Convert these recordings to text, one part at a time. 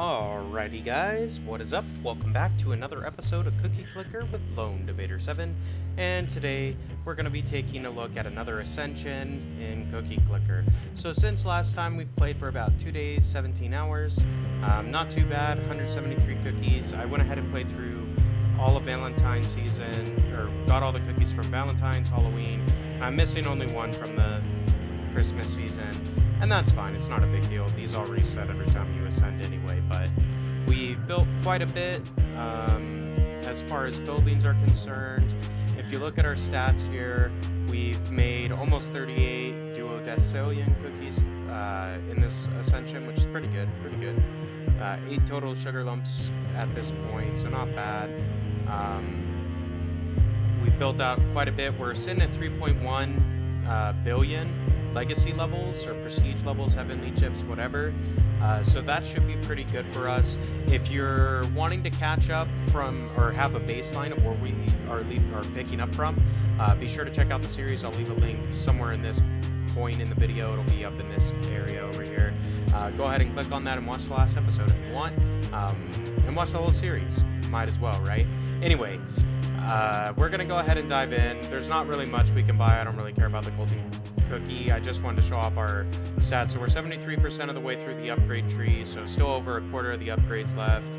Alrighty guys, what is up? Welcome back to another episode of Cookie Clicker with Lone Debater 7, and today we're going to be taking a look at another Ascension in Cookie Clicker. So since last time we've played for about 2 days, 17 hours, not too bad, 173 cookies. I went ahead and played through all of Valentine's season, or got all the cookies from Valentine's, Halloween. I'm missing only one from the Christmas season. And that's fine, it's not a big deal. These all reset every time you ascend anyway, but we built quite a bit as far as buildings are concerned. If you look at our stats here, we've made almost 38 duodecillion cookies in this Ascension, which is pretty good, 8 total sugar lumps at this point, so not bad. We've built out quite a bit. We're sitting at 3.1 billion legacy levels or prestige levels, heavenly chips, whatever. So that should be pretty good for us. If you're wanting to catch up from or have a baseline of where we are picking up from, be sure to check out the series. I'll leave a link somewhere in this point in the video. It'll be up in this area over here. Go ahead and click on that and watch the last episode if you want, and watch the whole series. Might as well, right? Anyways, we're gonna go ahead and dive in. There's not really much we can buy. I don't really care about the golden cookie. I just wanted to show off our stats. So we're 73% of the way through the upgrade tree, so still over a quarter of the upgrades left.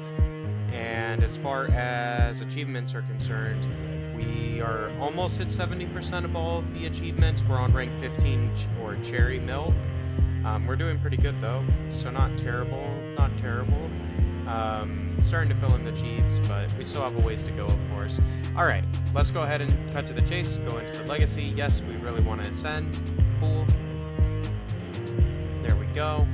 And as far as achievements are concerned, we are almost at 70% of all of the achievements. We're on rank 15 or cherry milk. We're doing pretty good though, so not terrible. Starting to fill in the Chiefs, but we still have a ways to go, of course. Alright, let's go ahead and cut to the chase, go into the legacy. Yes, we really want to ascend. Cool. There we go.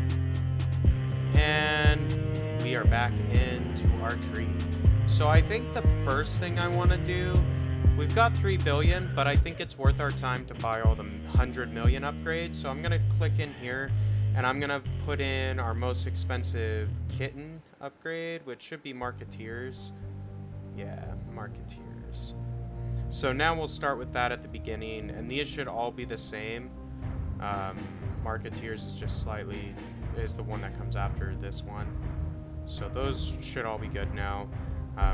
And we are back into our tree. So I think the first thing I want to do, we've got 3 billion, but I think it's worth our time to buy all the 100 million upgrades. So I'm going to click in here, and I'm going to put in our most expensive kitten upgrade, which should be Marketeers. Yeah, Marketeers. So now we'll start with that at the beginning, and these should all be the same. Marketeers is just slightly, is the one that comes after this one. So those should all be good now.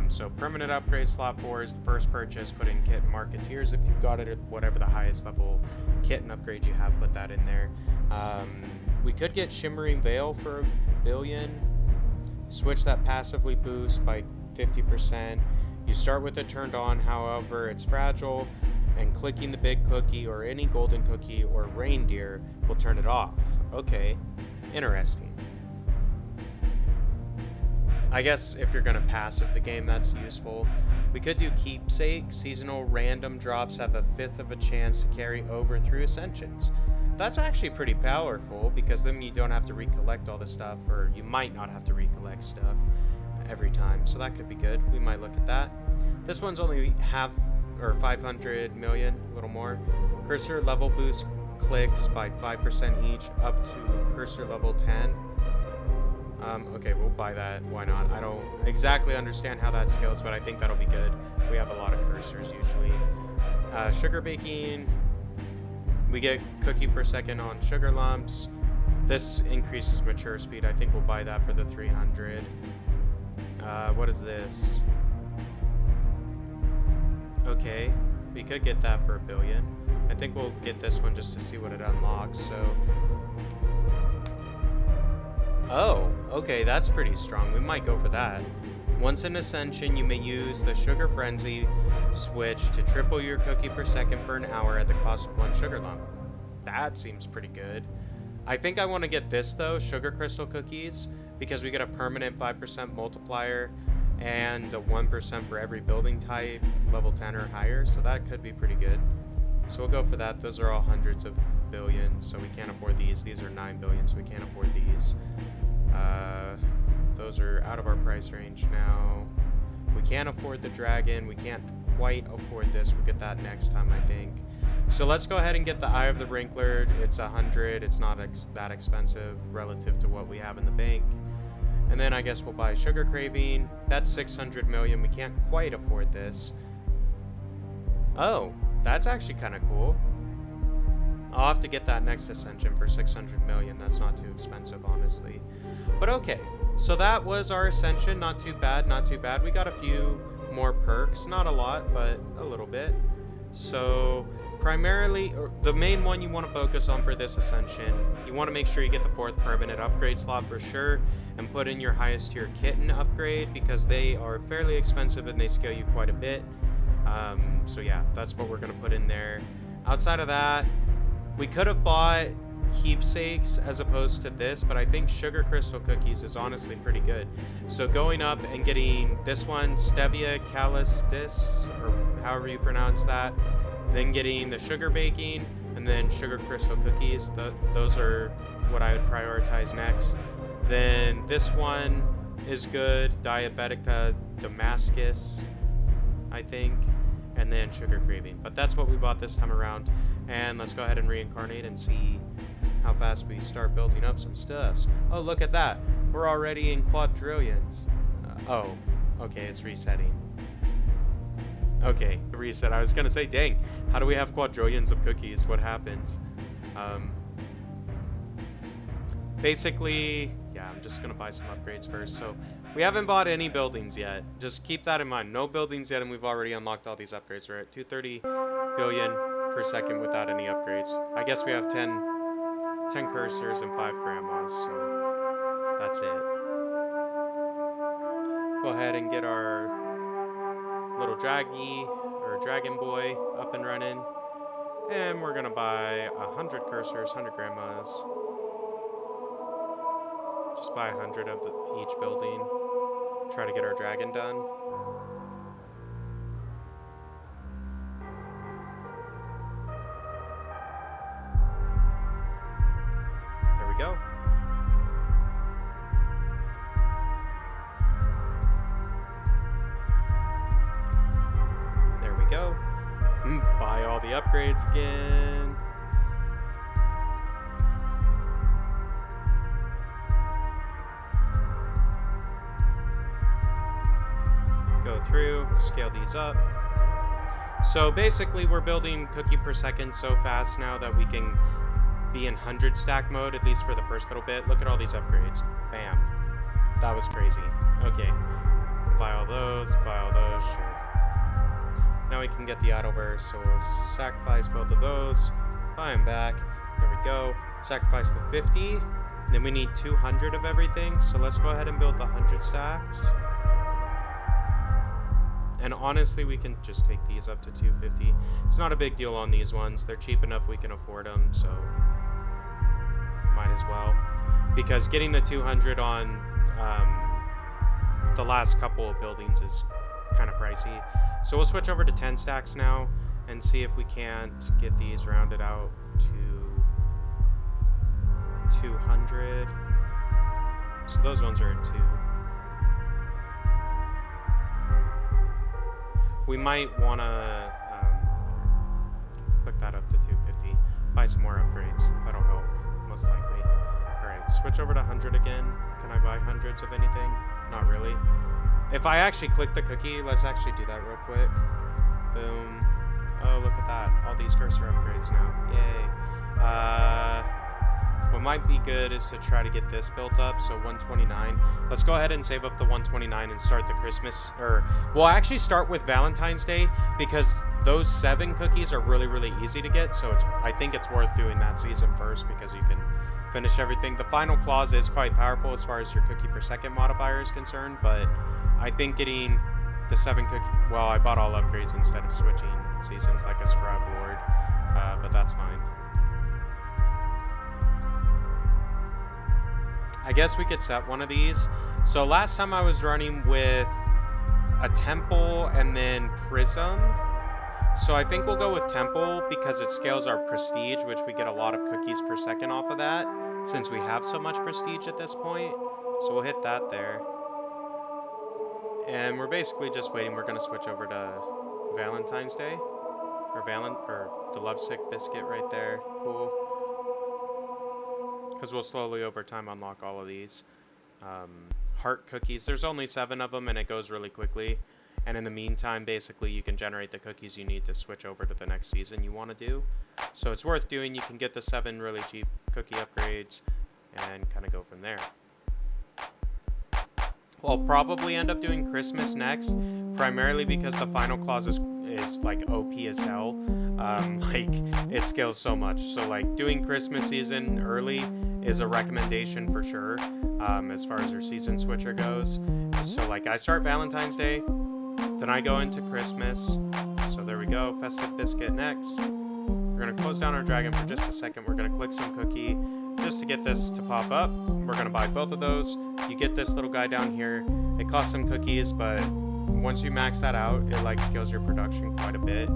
So permanent upgrade slot 4 is the first purchase. Put in kitten Marketeers if you've got it at whatever the highest level kitten upgrade you have, put that in there. We could get Shimmering Veil for 1 billion. Switch that passively boost by 50%. You start with it turned on, however, it's fragile, and clicking the big cookie or any golden cookie or reindeer will turn it off. Okay, interesting. I guess if you're going to passive the game, that's useful. We could do Keepsake. Seasonal random drops have a 1/5 of a chance to carry over through Ascensions. That's actually pretty powerful, because then you don't have to recollect all the stuff, or you might not have to recollect stuff every time, so that could be good. We might look at that. This one's only 500 million, a little more. Cursor level boost clicks by 5% each up to cursor level 10. Okay, we'll buy that. Why not? I don't exactly understand how that scales, but I think that'll be good. We have a lot of cursors usually. Sugar baking. We get cookie per second on sugar lumps. This increases mature speed. I think we'll buy that for the 300. What is this? Okay, we could get that for 1 billion. I think we'll get this one just to see what it unlocks, so... Oh, okay, that's pretty strong. We might go for that. Once in Ascension, you may use the Sugar Frenzy switch to triple your cookie per second for an hour at the cost of 1 sugar lump. That seems pretty good. I think I want to get this though, Sugar Crystal Cookies, because we get a permanent 5% multiplier and a 1% for every building type, level 10 or higher, so that could be pretty good. So we'll go for that. Those are all hundreds of billions, so we can't afford these. These are 9 billion, so we can't afford these. Those are out of our price range now. We can't afford the dragon. We can't quite afford this. We'll get that next time, I think. So let's go ahead and get the Eye of the Wrinkler. It's 100. It's not that expensive relative to what we have in the bank. And then I guess we'll buy Sugar Craving. That's 600 million. We can't quite afford this. Oh, that's actually kind of cool. I'll have to get that next Ascension for 600 million. That's not too expensive, honestly. But okay, So that was our Ascension. Not too bad, not too bad. We got a few more perks. Not a lot, but a little bit. So primarily, the main one you want to focus on for this Ascension, you want to make sure you get the 4th permanent upgrade slot for sure, and put in your highest tier kitten upgrade, because they are fairly expensive and they scale you quite a bit. So yeah, that's what we're going to put in there. Outside of that, we could have bought keepsakes as opposed to this, but I think sugar crystal cookies is honestly pretty good. So going up and getting this one, stevia calistis, or however you pronounce that, then getting the sugar baking, and then sugar crystal cookies. Those are what I would prioritize next. Then this one is good, diabetica Damascus, I think, and then sugar craving. But that's what we bought this time around. And let's go ahead and reincarnate and see how fast we start building up some stuffs. Oh, look at that. We're already in quadrillions. Oh, okay, it's resetting. Okay, reset. I was gonna say, dang, how do we have quadrillions of cookies? What happens? Basically, yeah, I'm just gonna buy some upgrades first. So we haven't bought any buildings yet. Just keep that in mind. No buildings yet, and we've already unlocked all these upgrades. We're at 230 billion per second without any upgrades. I guess we have 10 cursors and 5 grandmas, so that's it. Go ahead and get our little dragon boy up and running. And we're gonna buy 100 cursors, 100 grandmas. Just buy 100 of each building. Try to get our dragon done. There we go. There we go. Buy all the upgrades again. Go through, scale these up. So basically we're building cookie per second so fast now that we can be in 100 stack mode, at least for the first little bit. Look at all these upgrades. Bam. That was crazy. Okay. Buy all those, sure. Now we can get the idle burst, so we'll sacrifice both of those. Buy them back. There we go. Sacrifice the 50. Then we need 200 of everything, so let's go ahead and build the 100 stacks. And honestly, we can just take these up to 250. It's not a big deal on these ones. They're cheap enough we can afford them, so might as well. Because getting the 200 on the last couple of buildings is kind of pricey. So we'll switch over to 10 stacks now and see if we can't get these rounded out to 200. So those ones are at 2. We might want to click that up to 250. Buy some more upgrades. That'll help, most likely. Alright, switch over to 100 again. Can I buy hundreds of anything? Not really. If I actually click the cookie, let's actually do that real quick. Boom. Oh, look at that. All these cursor upgrades now. Yay. What might be good is to try to get this built up, so 129. Let's go ahead and save up the 129 and start the Christmas, or we'll actually start with Valentine's Day, because those 7 cookies are really, really easy to get, so I think it's worth doing that season first, because you can finish everything. The final clause is quite powerful as far as your cookie per second modifier is concerned, but I think getting the 7 cookie, well, I bought all upgrades instead of switching seasons like a scrub lord, but that's fine. I guess we could set one of these. So last time I was running with a temple and then prism. So I think we'll go with temple because it scales our prestige, which we get a lot of cookies per second off of that, since we have so much prestige at this point. So we'll hit that there. And we're basically just waiting. We're going to switch over to Valentine's Day. Or the lovesick biscuit right there. Cool. Because we'll slowly over time unlock all of these. Heart cookies. There's only 7 of them and it goes really quickly. And in the meantime, basically, you can generate the cookies you need to switch over to the next season you want to do. So it's worth doing. You can get the 7 really cheap cookie upgrades and kind of go from there. I'll probably end up doing Christmas next, primarily because the final clause is like OP as hell. Like, it scales so much. So like doing Christmas season early is a recommendation for sure, as far as your season switcher goes. So like I start Valentine's Day, then I go into Christmas. So there we go, festive biscuit next. We're gonna close down our dragon for just a second. We're gonna click some cookie just to get this to pop up. We're gonna buy both of those. You get this little guy down here. It costs some cookies, but once you max that out, it like scales your production quite a bit,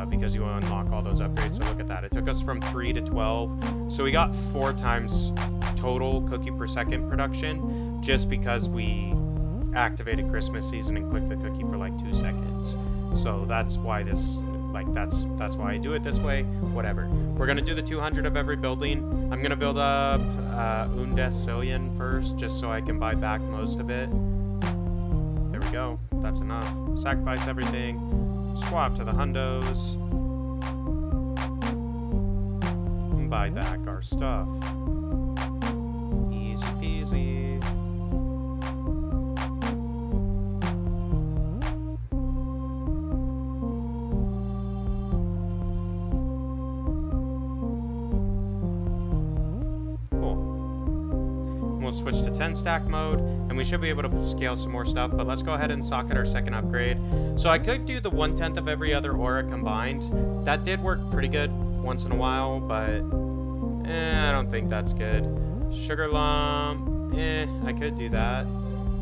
because you unlock all those upgrades. So look at that. It took us from 3 to 12. So we got 4 times total cookie per second production just because we activated Christmas season and clicked the cookie for like 2 seconds. So that's why this, like, that's why I do it this way. Whatever. We're gonna do the 200 of every building. I'm gonna build up Undecillion first, just so I can buy back most of it. There we go. That's enough. Sacrifice everything. Swap to the hundos. And buy back our stuff. Easy peasy. We'll switch to 10 stack mode, and we should be able to scale some more stuff, but let's go ahead and socket our second upgrade. So I could do the 1/10 of every other aura combined. That did work pretty good once in a while, but I don't think that's good. Sugar lump, I could do that.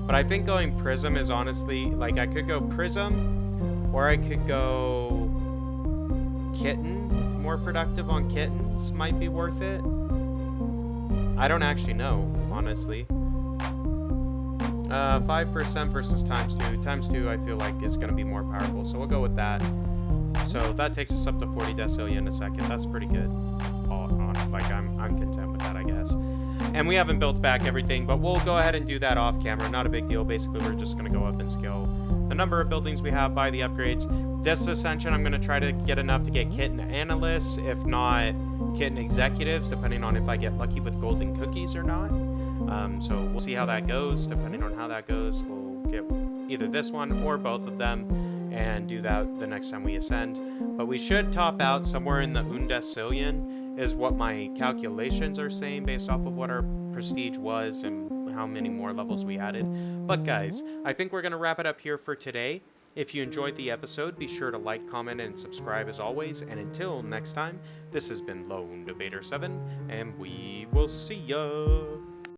But I think going prism is honestly, like, I could go prism, or I could go kitten. More productive on kittens might be worth it. I don't actually know, honestly. 5% versus times 2. Times 2 I feel like is going to be more powerful, so we'll go with that. So that takes us up to 40 decillion in a second. That's pretty good. Like, I'm content with that, I guess. And we haven't built back everything, but we'll go ahead and do that off camera. Not a big deal. Basically, we're just going to go up and scale the number of buildings we have by the upgrades. This Ascension, I'm going to try to get enough to get kitten analysts, if not kitten executives, depending on if I get lucky with golden cookies or not. So we'll see how that goes. Depending on how that goes, we'll get either this one or both of them and do that the next time we ascend. But we should top out somewhere in the Undecillion is what my calculations are saying based off of what our prestige was and how many more levels we added. But guys, I think we're going to wrap it up here for today. If you enjoyed the episode, be sure to like, comment, and subscribe as always. And until next time, this has been Lone Debater 7, and we will see ya!